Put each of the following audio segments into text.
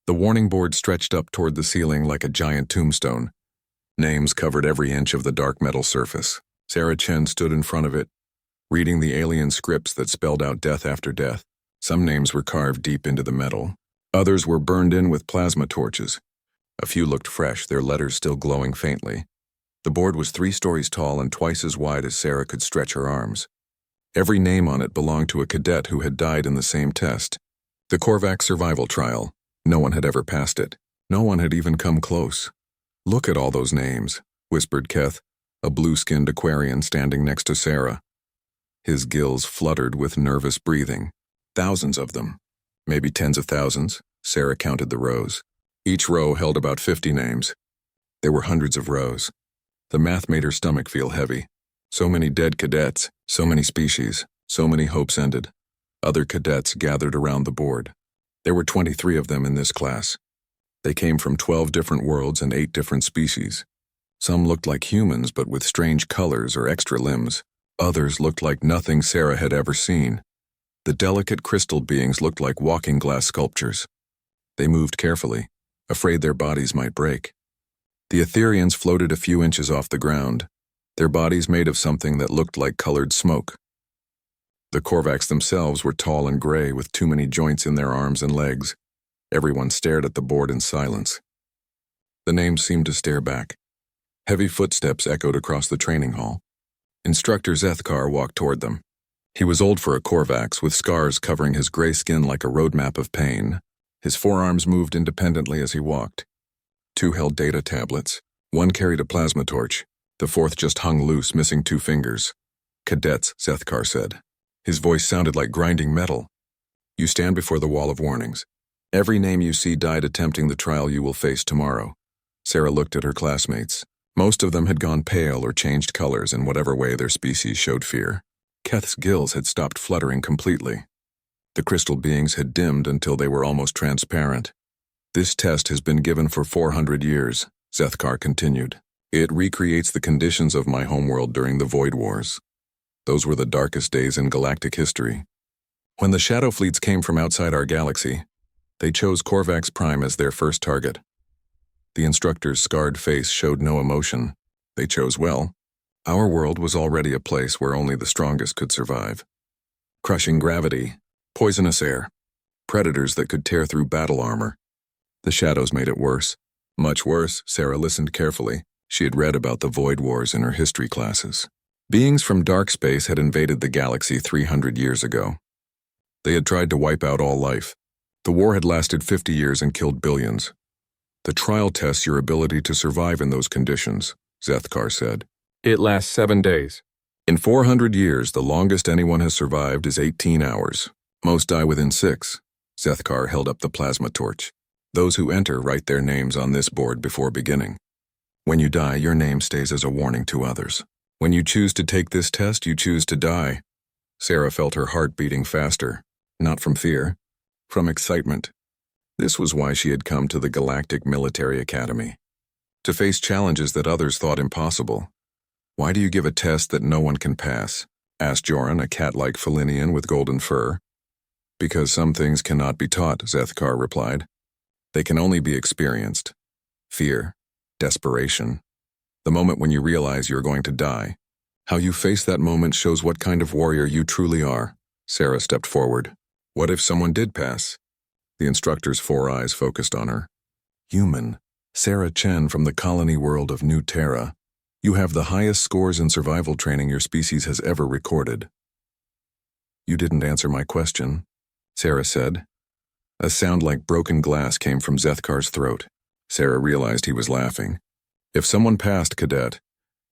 The warning board stretched up toward the ceiling like a giant tombstone. Names covered every inch of the dark metal surface. Sarah Chen stood in front of it, reading the alien scripts that spelled out death after death. Some names were carved deep into the metal. Others were burned in with plasma torches. A few looked fresh, their letters still glowing faintly. The board was 3 stories tall and twice as wide as Sarah could stretch her arms. Every name on it belonged to a cadet who had died in the same test. The Korvax survival trial. No one had ever passed it. No one had even come close. "Look at all those names," whispered Keth, a blue-skinned Aquarian standing next to Sarah. His gills fluttered with nervous breathing. Thousands of them. Maybe tens of thousands. Sarah counted the rows. Each row held about 50 names. There were hundreds of rows. The math made her stomach feel heavy. So many dead cadets, so many species, so many hopes ended. Other cadets gathered around the board. There were 23 of them in this class. They came from 12 different worlds and 8 different species. Some looked like humans but with strange colors or extra limbs. Others looked like nothing Sarah had ever seen. The delicate crystal beings looked like walking glass sculptures. They moved carefully, afraid their bodies might break. The Etherians floated a few inches off the ground, their bodies made of something that looked like colored smoke. The Korvax themselves were tall and gray with too many joints in their arms and legs. Everyone stared at the board in silence. The names seemed to stare back. Heavy footsteps echoed across the training hall. Instructor Zethkar walked toward them. He was old for a Korvax, with scars covering his gray skin like a roadmap of pain. His forearms moved independently as he walked. 2 held data tablets. 1 carried a plasma torch. The 4th just hung loose, missing 2 fingers. "Cadets," Zethkar said. His voice sounded like grinding metal. "You stand before the wall of warnings. Every name you see died attempting the trial you will face tomorrow." Sarah looked at her classmates. Most of them had gone pale or changed colors in whatever way their species showed fear. Keth's gills had stopped fluttering completely. The crystal beings had dimmed until they were almost transparent. "This test has been given for 400 years, Zethkar continued. "It recreates the conditions of my homeworld during the Void Wars. Those were the darkest days in galactic history. When the shadow fleets came from outside our galaxy, they chose Korvax Prime as their first target." The instructor's scarred face showed no emotion. "They chose well. Our world was already a place where only the strongest could survive. Crushing gravity, poisonous air, predators that could tear through battle armor. The shadows made it worse. Much worse." Sarah listened carefully. She had read about the Void Wars in her history classes. Beings from dark space had invaded the galaxy 300 years ago. They had tried to wipe out all life. The war had lasted 50 years and killed billions. "The trial tests your ability to survive in those conditions," Zethkar said. "It lasts 7 days. In 400 years, the longest anyone has survived is 18 hours. Most die within 6. Zethkar held up the plasma torch. "Those who enter write their names on this board before beginning. When you die, your name stays as a warning to others. When you choose to take this test, you choose to die." Sarah felt her heart beating faster, not from fear, from excitement. This was why she had come to the Galactic Military Academy. To face challenges that others thought impossible. "Why do you give a test that no one can pass?" asked Joran, a cat-like Felinian with golden fur. "Because some things cannot be taught," Zethkar replied. "They can only be experienced. Fear, desperation, the moment when you realize you're going to die. How you face that moment shows what kind of warrior you truly are." Sarah stepped forward. "What if someone did pass?" The instructor's 4 eyes focused on her. "Human, Sarah Chen from the colony world of New Terra. You have the highest scores in survival training your species has ever recorded." "You didn't answer my question," Sarah said. A sound like broken glass came from Zethkar's throat. Sarah realized he was laughing. If someone passed Cadet,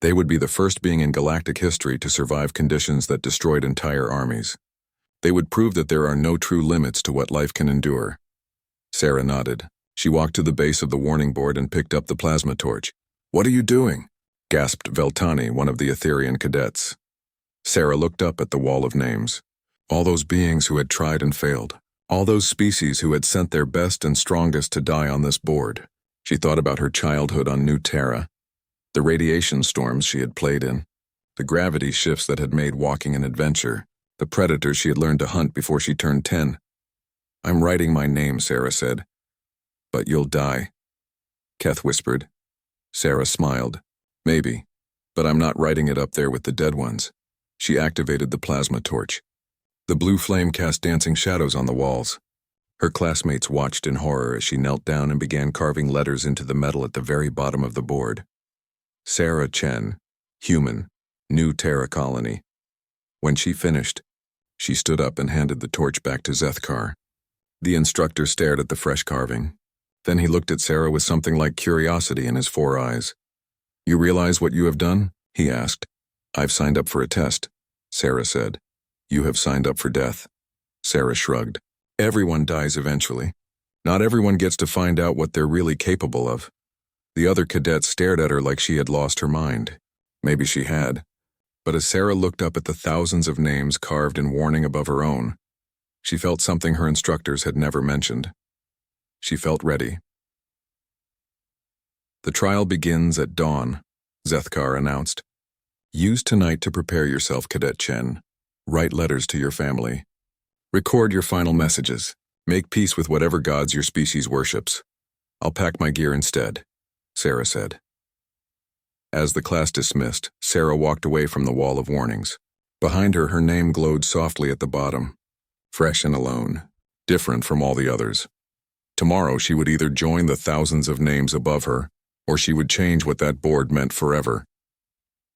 they would be the first being in galactic history to survive conditions that destroyed entire armies. They would prove that there are no true limits to what life can endure. Sarah nodded. She walked to the base of the warning board and picked up the plasma torch. "What are you doing?" gasped Veltani, one of the Etherian cadets. Sarah looked up at the wall of names. All those beings who had tried and failed. All those species who had sent their best and strongest to die on this board. She thought about her childhood on New Terra, the radiation storms she had played in, the gravity shifts that had made walking an adventure, the predators she had learned to hunt before she turned 10. "I'm writing my name," Sarah said. But you'll die, Keth whispered. Sarah smiled. Maybe, but I'm not writing it up there with the dead ones. She activated the plasma torch. The blue flame cast dancing shadows on the walls. Her classmates watched in horror as she knelt down and began carving letters into the metal at the very bottom of the board. Sarah Chen, human, New Terra Colony. When she finished, she stood up and handed the torch back to Zethkar. The instructor stared at the fresh carving. Then he looked at Sarah with something like curiosity in his 4 eyes. You realize what you have done? He asked. I've signed up for a test, Sarah said. You have signed up for death. Sarah shrugged. Everyone dies eventually. Not everyone gets to find out what they're really capable of. The other cadets stared at her like she had lost her mind. Maybe she had. But as Sarah looked up at the thousands of names carved in warning above her own, she felt something her instructors had never mentioned. She felt ready. The trial begins at dawn, Zethkar announced. Use tonight to prepare yourself, Cadet Chen. Write letters to your family. Record your final messages. Make peace with whatever gods your species worships. I'll pack my gear instead, Sarah said. As the class dismissed, Sarah walked away from the wall of warnings. Behind her, her name glowed softly at the bottom. Fresh and alone, different from all the others. Tomorrow she would either join the thousands of names above her, or she would change what that board meant forever.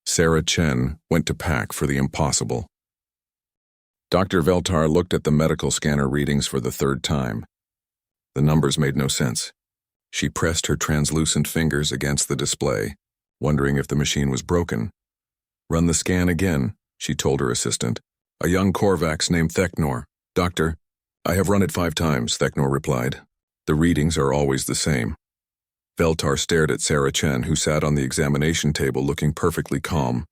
Sarah Chen went to pack for the impossible. Dr. Veltar looked at the medical scanner readings for the 3rd time. The numbers made no sense. She pressed her translucent fingers against the display, wondering if the machine was broken. Run the scan again, she told her assistant. A young Korvax named Theknor. Doctor, I have run it 5 times, Theknor replied. The readings are always the same. Veltar stared at Sarah Chen, who sat on the examination table looking perfectly calm.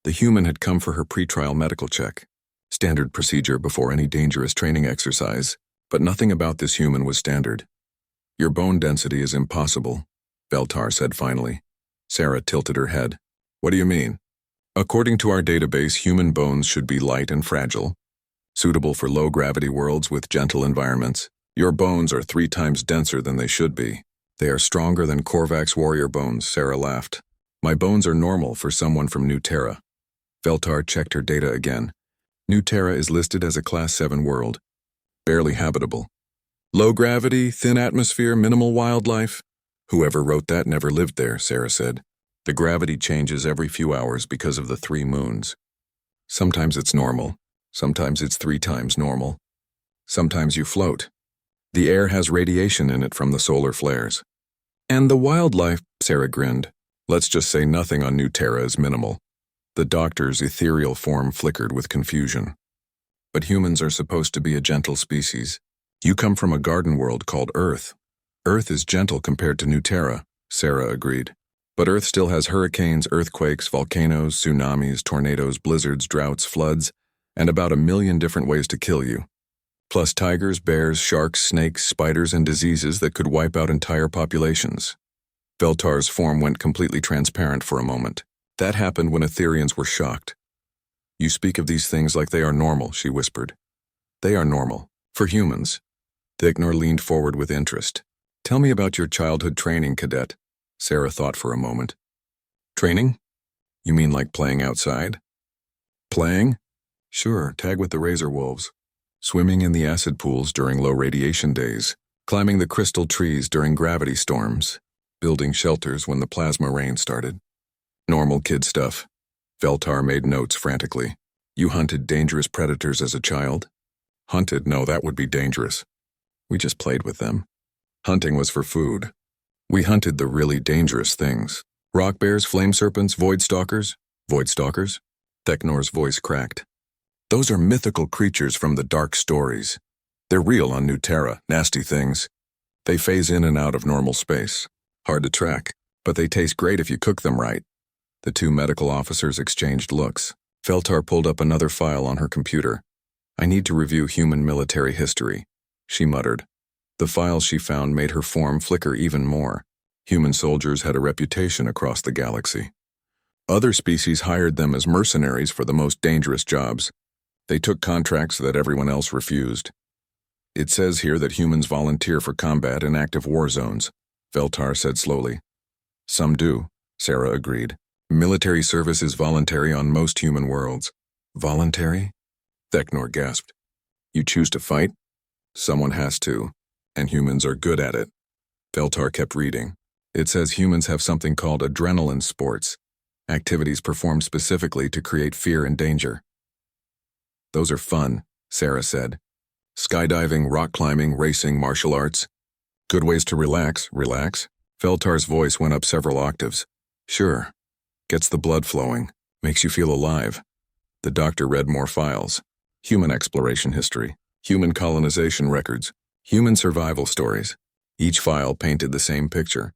The human had come for her pretrial medical check. Standard procedure before any dangerous training exercise, but nothing about this human was standard. Your bone density is impossible, Veltar said finally. Sarah tilted her head. What do you mean? According to our database, human bones should be light and fragile, suitable for low-gravity worlds with gentle environments. Your bones are 3 times denser than they should be. They are stronger than Korvax warrior bones, Sarah laughed. My bones are normal for someone from New Terra. Veltar checked her data again. New Terra is listed as a Class 7 world. Barely habitable. Low gravity, thin atmosphere, minimal wildlife. Whoever wrote that never lived there, Sarah said. The gravity changes every few hours because of the 3 moons. Sometimes it's normal. Sometimes it's 3 times normal. Sometimes you float. The air has radiation in it from the solar flares. And the wildlife, Sarah grinned. Let's just say nothing on New Terra is minimal. The doctor's ethereal form flickered with confusion. But humans are supposed to be a gentle species. You come from a garden world called Earth. Earth is gentle compared to New Terra, Sarah agreed. But Earth still has hurricanes, earthquakes, volcanoes, tsunamis, tornadoes, blizzards, droughts, floods, and about 1 million different ways to kill you. Plus tigers, bears, sharks, snakes, spiders, and diseases that could wipe out entire populations. Veltar's form went completely transparent for a moment. That happened when Etherians were shocked. You speak of these things like they are normal, she whispered. They are normal. For humans. Theknor leaned forward with interest. Tell me about your childhood training, Cadet. Sarah thought for a moment. Training? You mean like playing outside? Playing? Sure, tag with the razor wolves. Swimming in the acid pools during low radiation days. Climbing the crystal trees during gravity storms. Building shelters when the plasma rain started. Normal kid stuff. Veltar made notes frantically. You hunted dangerous predators as a child? Hunted? No, that would be dangerous. We just played with them. Hunting was for food. We hunted the really dangerous things. Rock bears, flame serpents, void stalkers? Void stalkers? Theknor's voice cracked. Those are mythical creatures from the dark stories. They're real on New Terra, nasty things. They phase in and out of normal space. Hard to track, but they taste great if you cook them right. The 2 medical officers exchanged looks. Veltar pulled up another file on her computer. I need to review human military history, she muttered. The files she found made her form flicker even more. Human soldiers had a reputation across the galaxy. Other species hired them as mercenaries for the most dangerous jobs. They took contracts that everyone else refused. It says here that humans volunteer for combat in active war zones, Veltar said slowly. Some do, Sarah agreed. Military service is voluntary on most human worlds. Voluntary? Theknor gasped. You choose to fight? Someone has to, and humans are good at it. Veltar kept reading. It says humans have something called adrenaline sports, activities performed specifically to create fear and danger. Those are fun, Sarah said. Skydiving, rock climbing, racing, martial arts. Good ways to relax. Veltar's voice went up several octaves. Sure. Gets the blood flowing. Makes you feel alive. The doctor read more files. Human exploration history. Human colonization records. Human survival stories. Each file painted the same picture.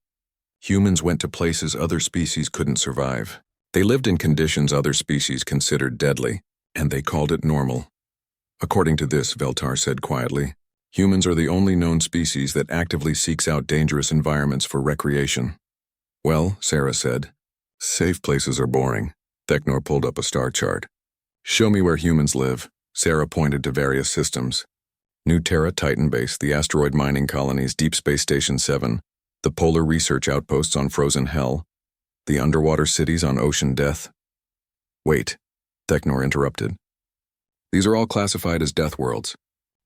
Humans went to places other species couldn't survive. They lived in conditions other species considered deadly, and they called it normal. According to this, Veltar said quietly, humans are the only known species that actively seeks out dangerous environments for recreation. Well, Sarah said, safe places are boring. Theknor pulled up a star chart. Show me where humans live. Sarah pointed to various systems. New Terra Titan Base, the asteroid mining colonies, Deep Space Station 7, the polar research outposts on Frozen Hell, the underwater cities on Ocean Death. Wait, Theknor interrupted. These are all classified as death worlds,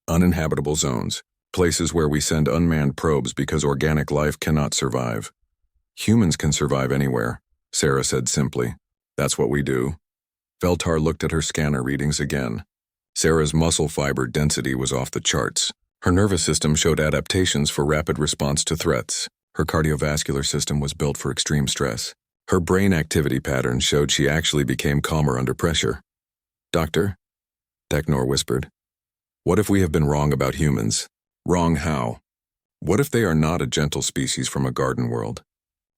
uninhabitable zones, places where we send unmanned probes because organic life cannot survive. Humans can survive anywhere, Sarah said simply. That's what we do. Veltar looked at her scanner readings again. Sarah's muscle fiber density was off the charts. Her nervous system showed adaptations for rapid response to threats. Her cardiovascular system was built for extreme stress. Her brain activity patterns showed she actually became calmer under pressure. Doctor? Theknor whispered. What if we have been wrong about humans? Wrong how? What if they are not a gentle species from a garden world?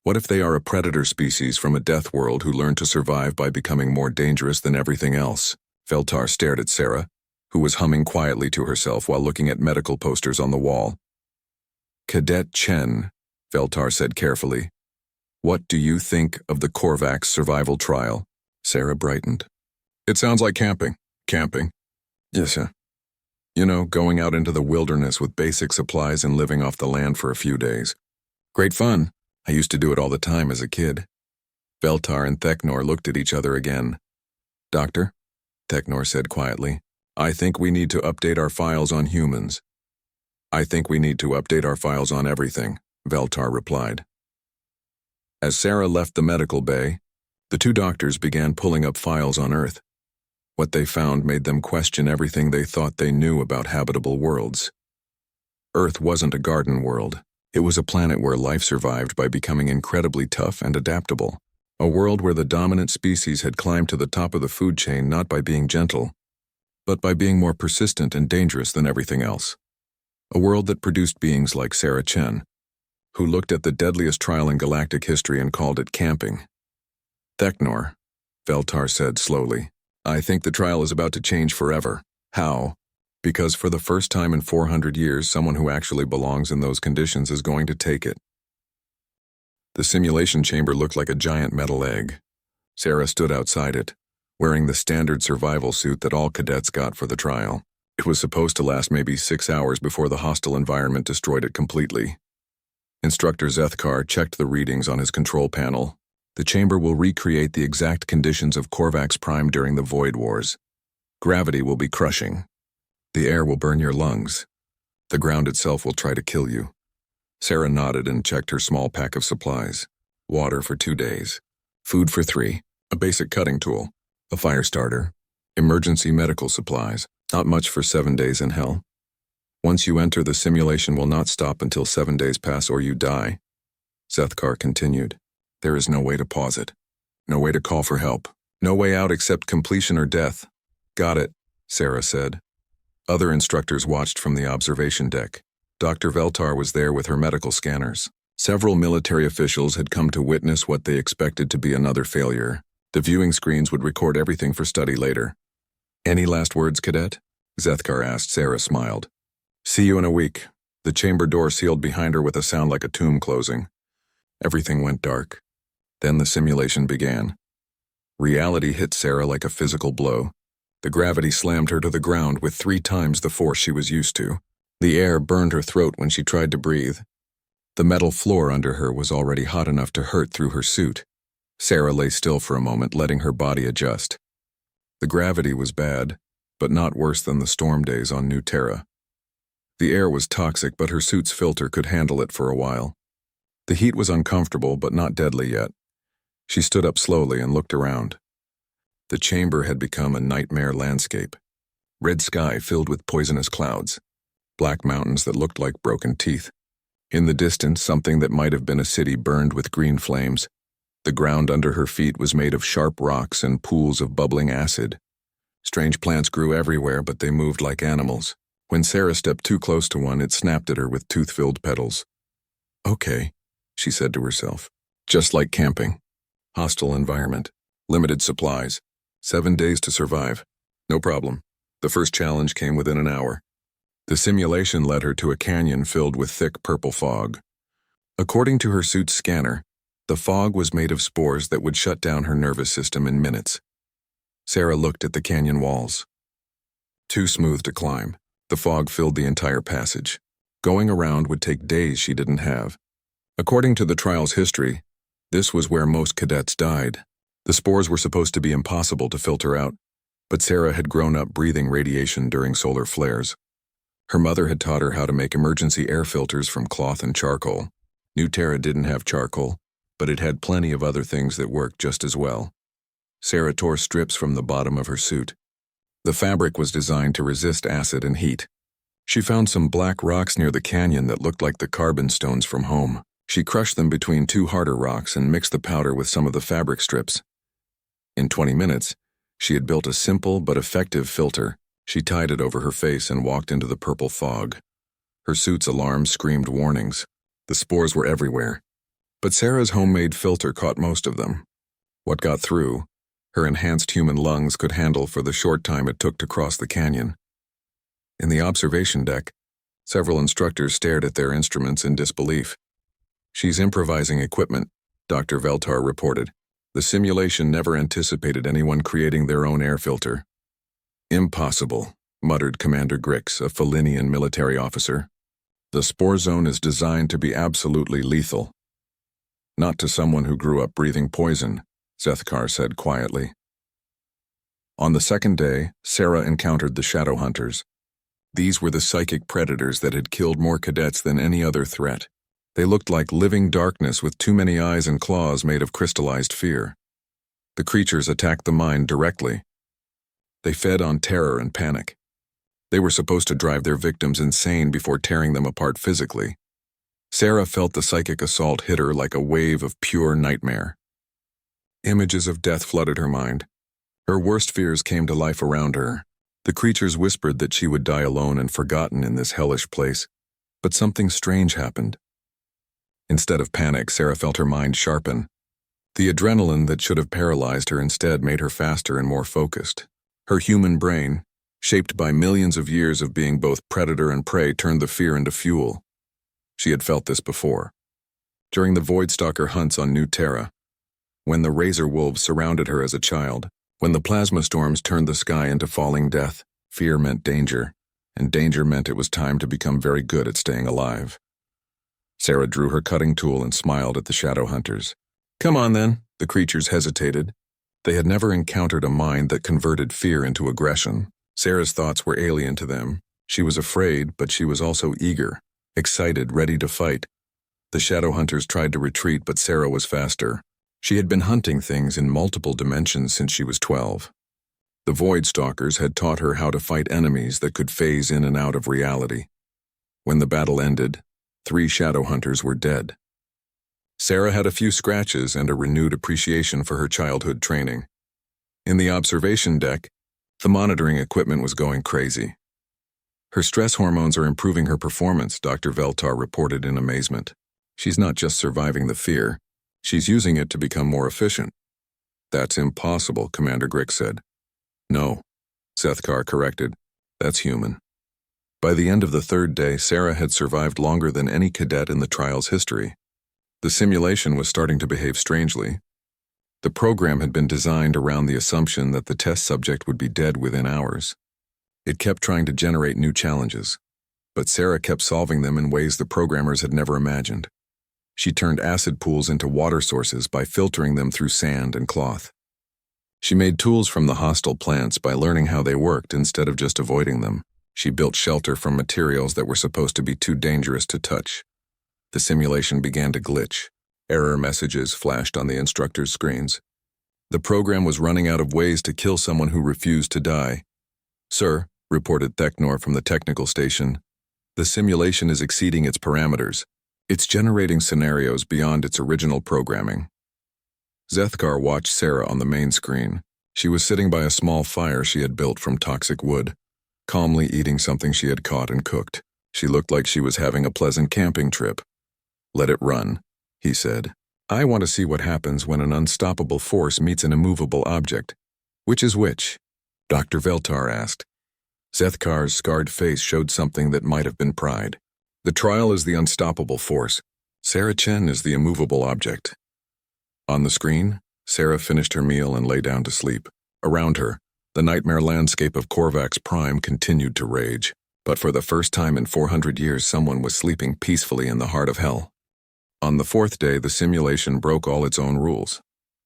What if they are a predator species from a death world who learn to survive by becoming more dangerous than everything else? Veltar stared at Sarah, who was humming quietly to herself while looking at medical posters on the wall. Cadet Chen, Veltar said carefully. What do you think of the Korvax survival trial? Sarah brightened. It sounds like camping. Camping? Yes, sir. You know, going out into the wilderness with basic supplies and living off the land for a few days. Great fun. I used to do it all the time as a kid. Veltar and Theknor looked at each other again. Doctor? Theknor said quietly. I think we need to update our files on humans. I think we need to update our files on everything, Veltar replied. As Sarah left the medical bay, the two doctors began pulling up files on Earth. What they found made them question everything they thought they knew about habitable worlds. Earth wasn't a garden world. It was a planet where life survived by becoming incredibly tough and adaptable. A world where the dominant species had climbed to the top of the food chain not by being gentle, but by being more persistent and dangerous than everything else. A world that produced beings like Sarah Chen, who looked at the deadliest trial in galactic history and called it camping. Theknor, Veltar said slowly, I think the trial is about to change forever. How? Because for the first time in 400 years, someone who actually belongs in those conditions is going to take it. The simulation chamber looked like a giant metal egg. Sarah stood outside it, wearing the standard survival suit that all cadets got for the trial. It was supposed to last maybe 6 hours before the hostile environment destroyed it completely. Instructor Zethkar checked the readings on his control panel. The chamber will recreate the exact conditions of Korvax Prime during the Void Wars. Gravity will be crushing. The air will burn your lungs. The ground itself will try to kill you. Sarah nodded and checked her small pack of supplies. Water for 2 days. Food for 3. A basic cutting tool. A fire starter. Emergency medical supplies. Not much for 7 days in hell. Once you enter, the simulation will not stop until 7 days pass or you die. Zethkar continued. There is no way to pause it. No way to call for help. No way out except completion or death. Got it, Sarah said. Other instructors watched from the observation deck. Dr. Veltar was there with her medical scanners. Several military officials had come to witness what they expected to be another failure. The viewing screens would record everything for study later. Any last words, Cadet? Zethkar asked. Sarah smiled. See you in a week. The chamber door sealed behind her with a sound like a tomb closing. Everything went dark. Then the simulation began. Reality hit Sarah like a physical blow. The gravity slammed her to the ground with 3 times the force she was used to. The air burned her throat when she tried to breathe. The metal floor under her was already hot enough to hurt through her suit. Sarah lay still for a moment, letting her body adjust. The gravity was bad, but not worse than the storm days on New Terra. The air was toxic, but her suit's filter could handle it for a while. The heat was uncomfortable, but not deadly yet. She stood up slowly and looked around. The chamber had become a nightmare landscape. Red sky filled with poisonous clouds. Black mountains that looked like broken teeth. In the distance, something that might have been a city burned with green flames. The ground under her feet was made of sharp rocks and pools of bubbling acid. Strange plants grew everywhere, but they moved like animals. When Sarah stepped too close to one, it snapped at her with tooth-filled petals. Okay, she said to herself. Just like camping. Hostile environment. Limited supplies. 7 days to survive. No problem. The first challenge came within an hour. The simulation led her to a canyon filled with thick purple fog. According to her suit's scanner, the fog was made of spores that would shut down her nervous system in minutes. Sarah looked at the canyon walls. Too smooth to climb. The fog filled the entire passage. Going around would take days she didn't have. According to the trial's history, this was where most cadets died. The spores were supposed to be impossible to filter out, but Sarah had grown up breathing radiation during solar flares. Her mother had taught her how to make emergency air filters from cloth and charcoal. New Terra didn't have charcoal, but it had plenty of other things that worked just as well. Sarah tore strips from the bottom of her suit. The fabric was designed to resist acid and heat. She found some black rocks near the canyon that looked like the carbon stones from home. She crushed them between two harder rocks and mixed the powder with some of the fabric strips. In 20 minutes, she had built a simple but effective filter. She tied it over her face and walked into the purple fog. Her suit's alarm screamed warnings. The spores were everywhere. But Sarah's homemade filter caught most of them. What got through, her enhanced human lungs could handle for the short time it took to cross the canyon. In the observation deck, several instructors stared at their instruments in disbelief. She's improvising equipment, Dr. Veltar reported. The simulation never anticipated anyone creating their own air filter. Impossible, muttered Commander Grix, a Felinian military officer. The spore zone is designed to be absolutely lethal. Not to someone who grew up breathing poison, Zethkar said quietly. On the second day, Sarah encountered the Shadow Hunters. These were the psychic predators that had killed more cadets than any other threat. They looked like living darkness with too many eyes and claws made of crystallized fear. The creatures attacked the mind directly. They fed on terror and panic. They were supposed to drive their victims insane before tearing them apart physically. Sarah felt the psychic assault hit her like a wave of pure nightmare. Images of death flooded her mind. Her worst fears came to life around her. The creatures whispered that she would die alone and forgotten in this hellish place. But something strange happened. Instead of panic, Sarah felt her mind sharpen. The adrenaline that should have paralyzed her instead made her faster and more focused. Her human brain, shaped by millions of years of being both predator and prey, turned the fear into fuel. She had felt this before. During the Voidstalker hunts on New Terra, when the razor wolves surrounded her as a child, when the plasma storms turned the sky into falling death, fear meant danger, and danger meant it was time to become very good at staying alive. Sarah drew her cutting tool and smiled at the Shadow Hunters. Come on then, the creatures hesitated. They had never encountered a mind that converted fear into aggression. Sarah's thoughts were alien to them. She was afraid, but she was also eager, excited, ready to fight. The Shadow Hunters tried to retreat, but Sarah was faster. She had been hunting things in multiple dimensions since she was 12. The Voidstalkers had taught her how to fight enemies that could phase in and out of reality. When the battle ended, 3 Shadow Hunters were dead. Sarah had a few scratches and a renewed appreciation for her childhood training. In the observation deck, the monitoring equipment was going crazy. Her stress hormones are improving her performance, Dr. Veltar reported in amazement. She's not just surviving the fear, she's using it to become more efficient. That's impossible, Commander Grix said. No, Zethkar corrected. That's human. By the end of the 3rd day, Sarah had survived longer than any cadet in the trial's history. The simulation was starting to behave strangely. The program had been designed around the assumption that the test subject would be dead within hours. It kept trying to generate new challenges. but Sarah kept solving them in ways the programmers had never imagined. She turned acid pools into water sources by filtering them through sand and cloth. She made tools from the hostile plants by learning how they worked instead of just avoiding them. She built shelter from materials that were supposed to be too dangerous to touch. The simulation began to glitch. Error messages flashed on the instructor's screens. The program was running out of ways to kill someone who refused to die. "Sir," reported Theknor from the technical station, "the simulation is exceeding its parameters. It's generating scenarios beyond its original programming." Zethkar watched Sarah on the main screen. She was sitting by a small fire she had built from toxic wood, calmly eating something she had caught and cooked. She looked like she was having a pleasant camping trip. "Let it run," he said. "I want to see what happens when an unstoppable force meets an immovable object." "Which is which?" Dr. Veltar asked. Zethkar's scarred face showed something that might have been pride. "The trial is the unstoppable force. Sarah Chen is the immovable object." On the screen, Sarah finished her meal and lay down to sleep. Around her, the nightmare landscape of Korvax Prime continued to rage. But for the first time in 400 years, someone was sleeping peacefully in the heart of hell. On the fourth day, the simulation broke all its own rules.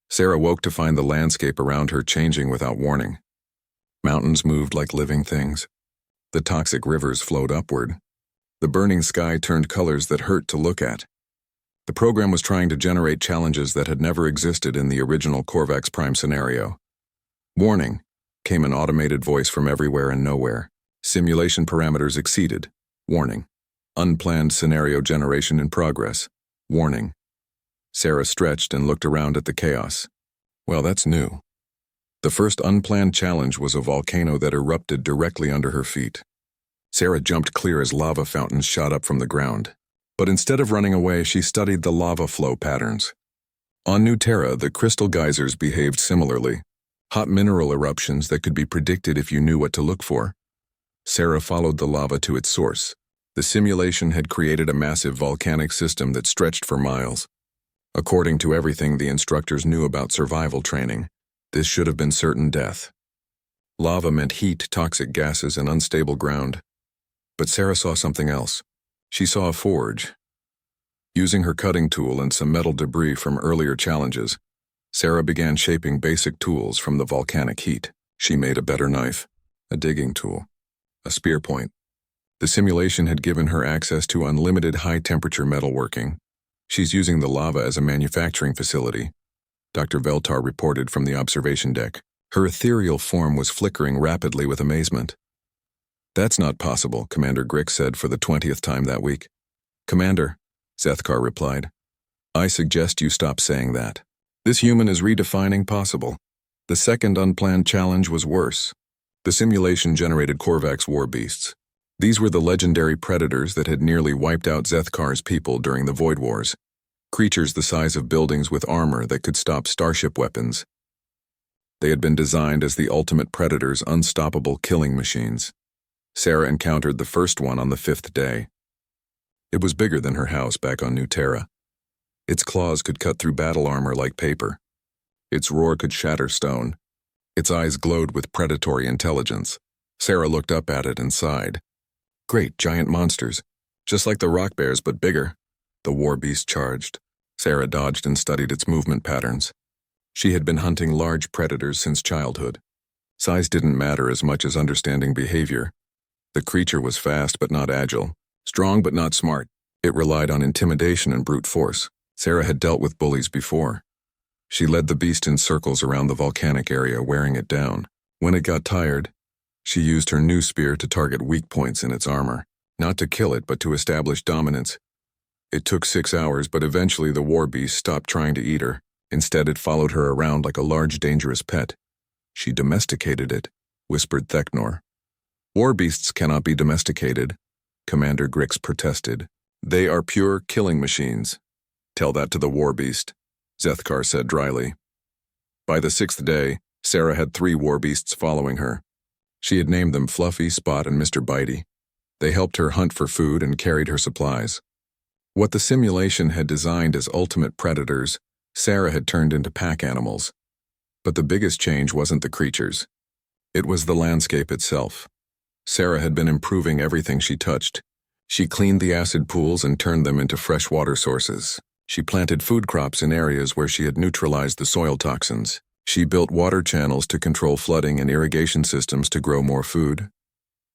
Sarah woke to find the landscape around her changing without warning. Mountains moved like living things. The toxic rivers flowed upward. The burning sky turned colors that hurt to look at. The program was trying to generate challenges that had never existed in the original Korvax Prime scenario. "Warning," came an automated voice from everywhere and nowhere. "Simulation parameters exceeded. Warning. Unplanned scenario generation in progress. Warning." Sarah stretched and looked around at the chaos. Well, that's new. The first unplanned challenge was a volcano that erupted directly under her feet. Sarah jumped clear as lava fountains shot up from the ground. But instead of running away, she studied the lava flow patterns. On New Terra, the crystal geysers behaved similarly. Hot mineral eruptions that could be predicted if you knew what to look for. Sarah followed the lava to its source. The simulation had created a massive volcanic system that stretched for miles. According to everything the instructors knew about survival training, this should have been certain death. Lava meant heat, toxic gases, and unstable ground. But Sarah saw something else. She saw a forge. Using her cutting tool and some metal debris from earlier challenges, Sarah began shaping basic tools from the volcanic heat. She made a better knife, a digging tool, a spear point. The simulation had given her access to unlimited high-temperature metalworking. "She's using the lava as a manufacturing facility," Dr. Veltar reported from the observation deck. Her ethereal form was flickering rapidly with amazement. "That's not possible," Commander Grick said for the 20th time that week. "Commander," Zethkar replied, "I suggest you stop saying that. This human is redefining possible." The second unplanned challenge was worse. The simulation generated Korvax war beasts. These were the legendary predators that had nearly wiped out Zethkar's people during the Void Wars. Creatures the size of buildings with armor that could stop starship weapons. They had been designed as the ultimate predator's unstoppable killing machines. Sarah encountered the first one on the 5th day. It was bigger than her house back on New Terra. Its claws could cut through battle armor like paper. Its roar could shatter stone. Its eyes glowed with predatory intelligence. Sarah looked up at it and sighed. Great giant monsters, just like the rock bears but bigger. The war beast charged. Sarah dodged and studied its movement patterns. She had been hunting large predators since childhood. Size didn't matter as much as understanding behavior. The creature was fast but not agile, strong but not smart. It relied on intimidation and brute force. Sarah had dealt with bullies before. She led the beast in circles around the volcanic area, wearing it down. When it got tired, she used her new spear to target weak points in its armor, not to kill it but to establish dominance. It took 6 hours, but eventually the war beast stopped trying to eat her. Instead, it followed her around like a large, dangerous pet. She domesticated it, whispered Theknor. War beasts cannot be domesticated, Commander Grix protested. They are pure killing machines. Tell that to the war beast, Zethkar said dryly. By the 6th day, Sarah had 3 war beasts following her. She had named them Fluffy, Spot, and Mr. Bitey. They helped her hunt for food and carried her supplies. What the simulation had designed as ultimate predators, Sarah had turned into pack animals. But the biggest change wasn't the creatures. It was the landscape itself. Sarah had been improving everything she touched, She cleaned the acid pools and turned them into fresh water sources. She planted food crops in areas where she had neutralized the soil toxins. She built water channels to control flooding and irrigation systems to grow more food.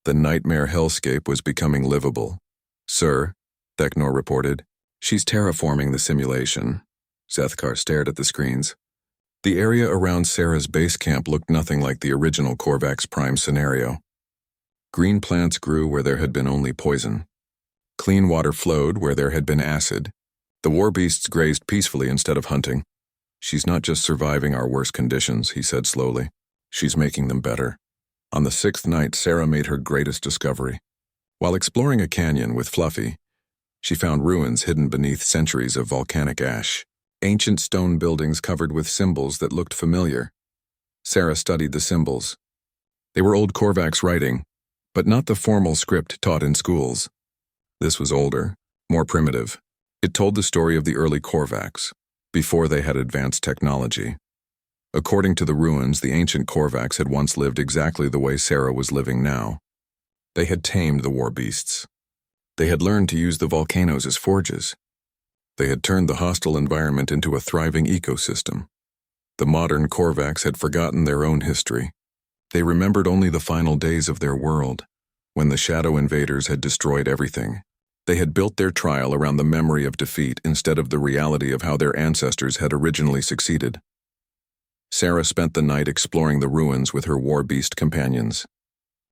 The nightmare hellscape was becoming livable. "Sir," Theknor reported, "she's terraforming the simulation." Zethkar stared at the screens. The area around Sarah's base camp looked nothing like the original Korvax Prime scenario. Green plants grew where there had been only poison. Clean water flowed where there had been acid. The war beasts grazed peacefully instead of hunting. "She's not just surviving our worst conditions," he said slowly. "She's making them better." On the 6th night, Sarah made her greatest discovery. While exploring a canyon with Fluffy, she found ruins hidden beneath centuries of volcanic ash. Ancient stone buildings covered with symbols that looked familiar. Sarah studied the symbols. They were old Korvax writing, but not the formal script taught in schools. This was older, more primitive. It told the story of the early Korvax, before they had advanced technology. According to the ruins, the ancient Korvax had once lived exactly the way Sarah was living now. They had tamed the war beasts. They had learned to use the volcanoes as forges. They had turned the hostile environment into a thriving ecosystem. The modern Korvax had forgotten their own history. They remembered only the final days of their world, when the shadow invaders had destroyed everything. They had built their trial around the memory of defeat instead of the reality of how their ancestors had originally succeeded. Sarah spent the night exploring the ruins with her war beast companions.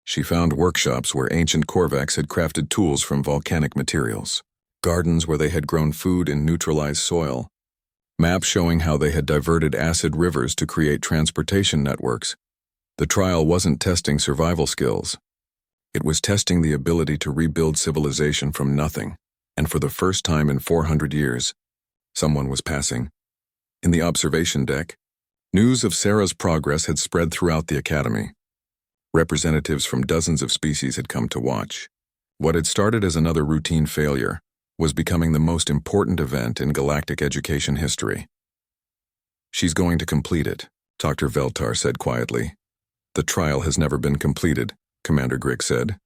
She found workshops where ancient Korvax had crafted tools from volcanic materials, gardens where they had grown food in neutralized soil, maps showing how they had diverted acid rivers to create transportation networks. The trial wasn't testing survival skills. It was testing the ability to rebuild civilization from nothing, and for the first time in 400 years, someone was passing. In the observation deck, news of Sarah's progress had spread throughout the academy. Representatives from dozens of species had come to watch. What had started as another routine failure was becoming the most important event in galactic education history. "She's going to complete it," Dr. Veltar said quietly. "The trial has never been completed," Commander Grick said.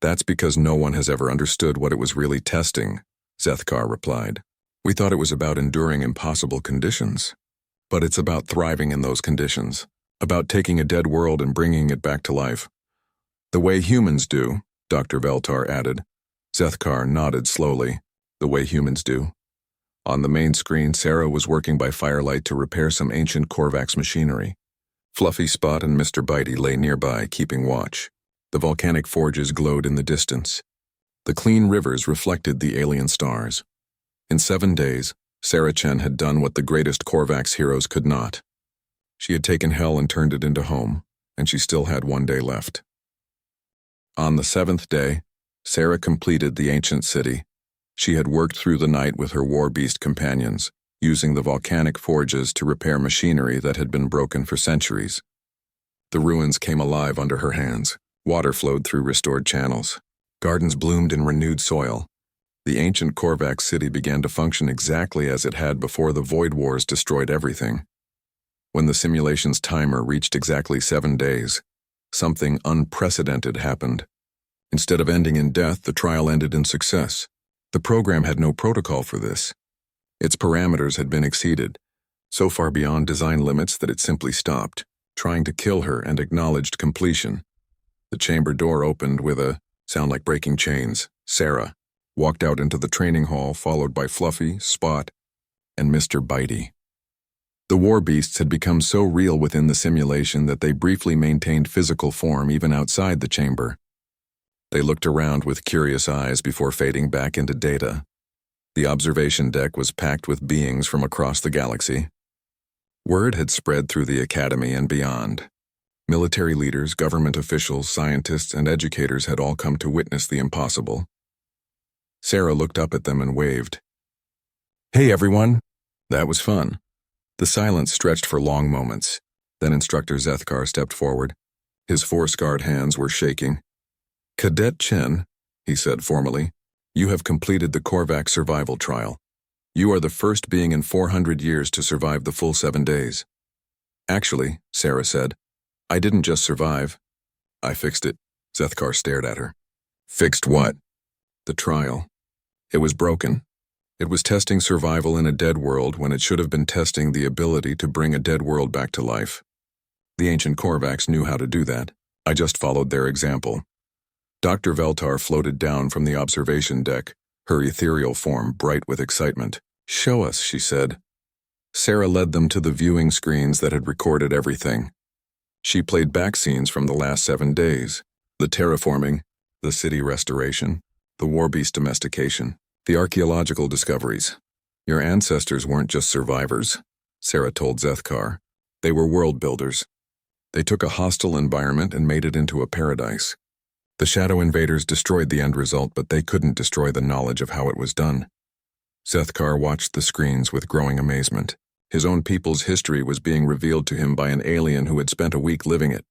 "That's because no one has ever understood what it was really testing," Zethkar replied. "We thought it was about enduring impossible conditions. But it's about thriving in those conditions, about taking a dead world and bringing it back to life. The way humans do," Dr. Veltar added. Zethkar nodded slowly. "The way humans do." On the main screen, Sarah was working by firelight to repair some ancient Korvax machinery. Fluffy Spot and Mr. Bitey lay nearby, keeping watch. The volcanic forges glowed in the distance. The clean rivers reflected the alien stars. In 7 days, Sarah Chen had done what the greatest Korvax heroes could not. She had taken hell and turned it into home, and she still had 1 day left. On the 7th day, Sarah completed the ancient city. She had worked through the night with her war beast companions, using the volcanic forges to repair machinery that had been broken for centuries. The ruins came alive under her hands. Water flowed through restored channels. Gardens bloomed in renewed soil. The ancient Korvax city began to function exactly as it had before the Void Wars destroyed everything. When the simulation's timer reached exactly 7 days, something unprecedented happened. Instead of ending in death, the trial ended in success. The program had no protocol for this. Its parameters had been exceeded, so far beyond design limits that it simply stopped, trying to kill her, and acknowledged completion. The chamber door opened with a sound like breaking chains. Sarah walked out into the training hall, followed by Fluffy, Spot, and Mr. Bitey. The war beasts had become so real within the simulation that they briefly maintained physical form even outside the chamber. They looked around with curious eyes before fading back into data. The observation deck was packed with beings from across the galaxy. Word had spread through the academy and beyond. Military leaders, government officials, scientists, and educators had all come to witness the impossible. Sarah looked up at them and waved. "Hey, everyone!" That was fun. The silence stretched for long moments. Then Instructor Zethkar stepped forward. His 4-scarred hands were shaking. "Cadet Chen," he said formally, "you have completed the Korvax survival trial. You are the first being in 400 years to survive the full 7 days." "Actually," Sarah said, "I didn't just survive. I fixed it." Zethkar stared at her. "Fixed what?" The trial. It was broken. It was testing survival in a dead world when it should have been testing the ability to bring a dead world back to life. The ancient Korvax knew how to do that. I just followed their example. Dr. Veltar floated down from the observation deck, her ethereal form bright with excitement. "Show us," she said. Sarah led them to the viewing screens that had recorded everything. She played back scenes from the last 7 days. The terraforming, the city restoration, the warbeast domestication, the archaeological discoveries. "Your ancestors weren't just survivors," Sarah told Zethkar. "They were world builders. They took a hostile environment and made it into a paradise. The Shadow Invaders destroyed the end result, but they couldn't destroy the knowledge of how it was done." Zethkar watched the screens with growing amazement. His own people's history was being revealed to him by an alien who had spent a week living it.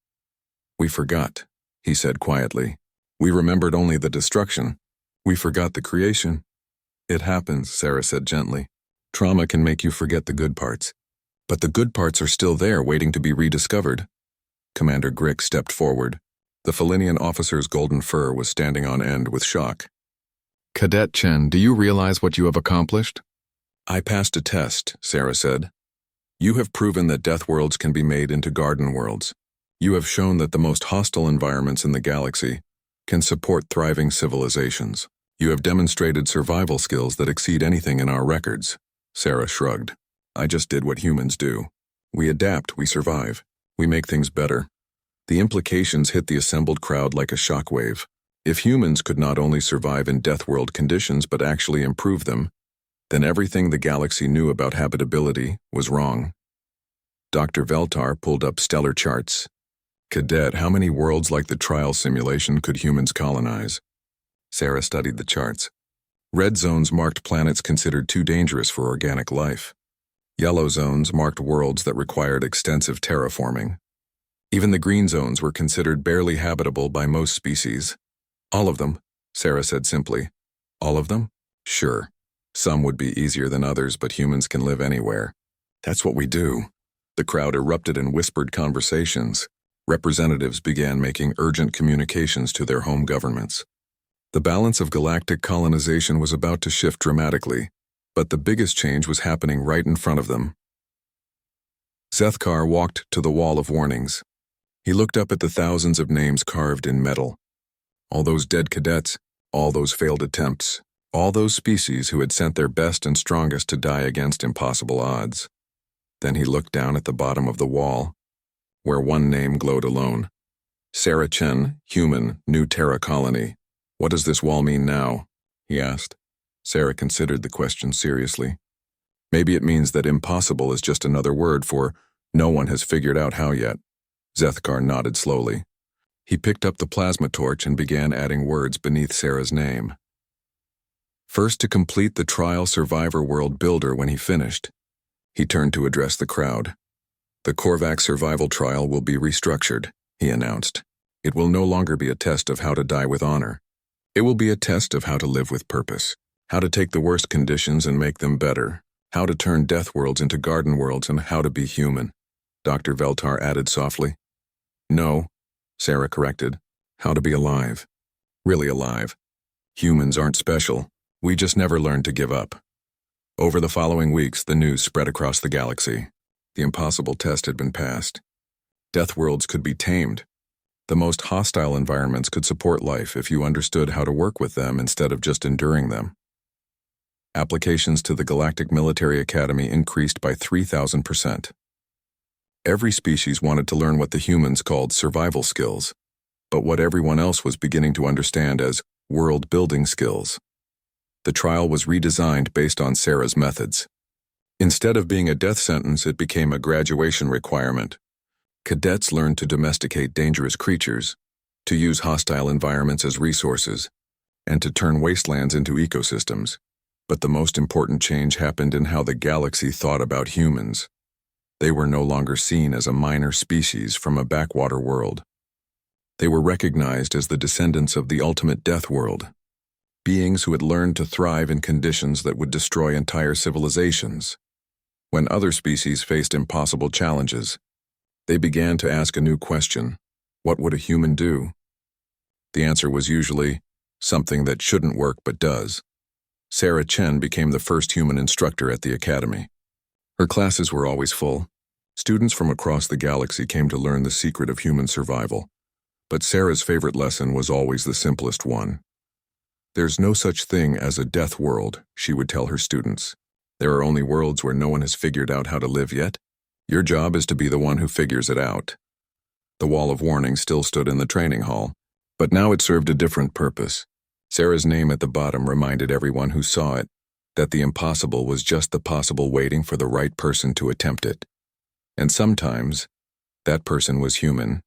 "We forgot," he said quietly. "We remembered only the destruction. We forgot the creation." "It happens," Sarah said gently. "Trauma can make you forget the good parts. But the good parts are still there, waiting to be rediscovered." Commander Grick stepped forward. The Felinian officer's golden fur was standing on end with shock. "Cadet Chen, do you realize what you have accomplished?" "I passed a test," Sarah said. "You have proven that death worlds can be made into garden worlds. You have shown that the most hostile environments in the galaxy can support thriving civilizations. You have demonstrated survival skills that exceed anything in our records." Sarah shrugged. "I just did what humans do. We adapt, we survive, we make things better." The implications hit the assembled crowd like a shockwave. If humans could not only survive in death world conditions but actually improve them, then everything the galaxy knew about habitability was wrong. Dr. Veltar pulled up stellar charts. "Cadet, how many worlds like the trial simulation could humans colonize?" Sarah studied the charts. Red zones marked planets considered too dangerous for organic life. Yellow zones marked worlds that required extensive terraforming. Even the green zones were considered barely habitable by most species. "All of them," Sarah said simply. "All of them? Sure. Some would be easier than others, but humans can live anywhere. That's what we do." The crowd erupted in whispered conversations. Representatives began making urgent communications to their home governments. The balance of galactic colonization was about to shift dramatically, but the biggest change was happening right in front of them. Zethkar walked to the wall of warnings. He looked up at the thousands of names carved in metal. All those dead cadets, all those failed attempts, all those species who had sent their best and strongest to die against impossible odds. Then he looked down at the bottom of the wall, where one name glowed alone. "Sarah Chen, human, New Terra Colony. What does this wall mean now?" he asked. Sarah considered the question seriously. "Maybe it means that impossible is just another word for no one has figured out how yet." Zethkar nodded slowly. He picked up the plasma torch and began adding words beneath Sarah's name. First to complete the trial survivor world builder. When he finished, he turned to address the crowd. "The Korvax survival trial will be restructured," he announced. "It will no longer be a test of how to die with honor. It will be a test of how to live with purpose, how to take the worst conditions and make them better, how to turn death worlds into garden worlds, and how to be human." Dr. Veltar added softly. "No," Sarah corrected. "How to be alive. Really alive. Humans aren't special. We just never learned to give up." Over the following weeks, the news spread across the galaxy. The impossible test had been passed. Death worlds could be tamed. The most hostile environments could support life if you understood how to work with them instead of just enduring them. Applications to the Galactic Military Academy increased by 3,000%. Every species wanted to learn what the humans called survival skills, but what everyone else was beginning to understand as world-building skills. The trial was redesigned based on Sarah's methods. Instead of being a death sentence, it became a graduation requirement. Cadets learned to domesticate dangerous creatures, to use hostile environments as resources, and to turn wastelands into ecosystems. But the most important change happened in how the galaxy thought about humans. They were no longer seen as a minor species from a backwater world. They were recognized as the descendants of the ultimate death world, beings who had learned to thrive in conditions that would destroy entire civilizations. When other species faced impossible challenges, they began to ask a new question: what would a human do? The answer was usually something that shouldn't work but does. Sarah Chen became the first human instructor at the academy. Her classes were always full. Students from across the galaxy came to learn the secret of human survival. But Sarah's favorite lesson was always the simplest one. There's no such thing as a death world, she would tell her students. There are only worlds where no one has figured out how to live yet. Your job is to be the one who figures it out. The wall of warning still stood in the training hall, but now it served a different purpose. Sarah's name at the bottom reminded everyone who saw it that the impossible was just the possible waiting for the right person to attempt it. And sometimes, that person was human,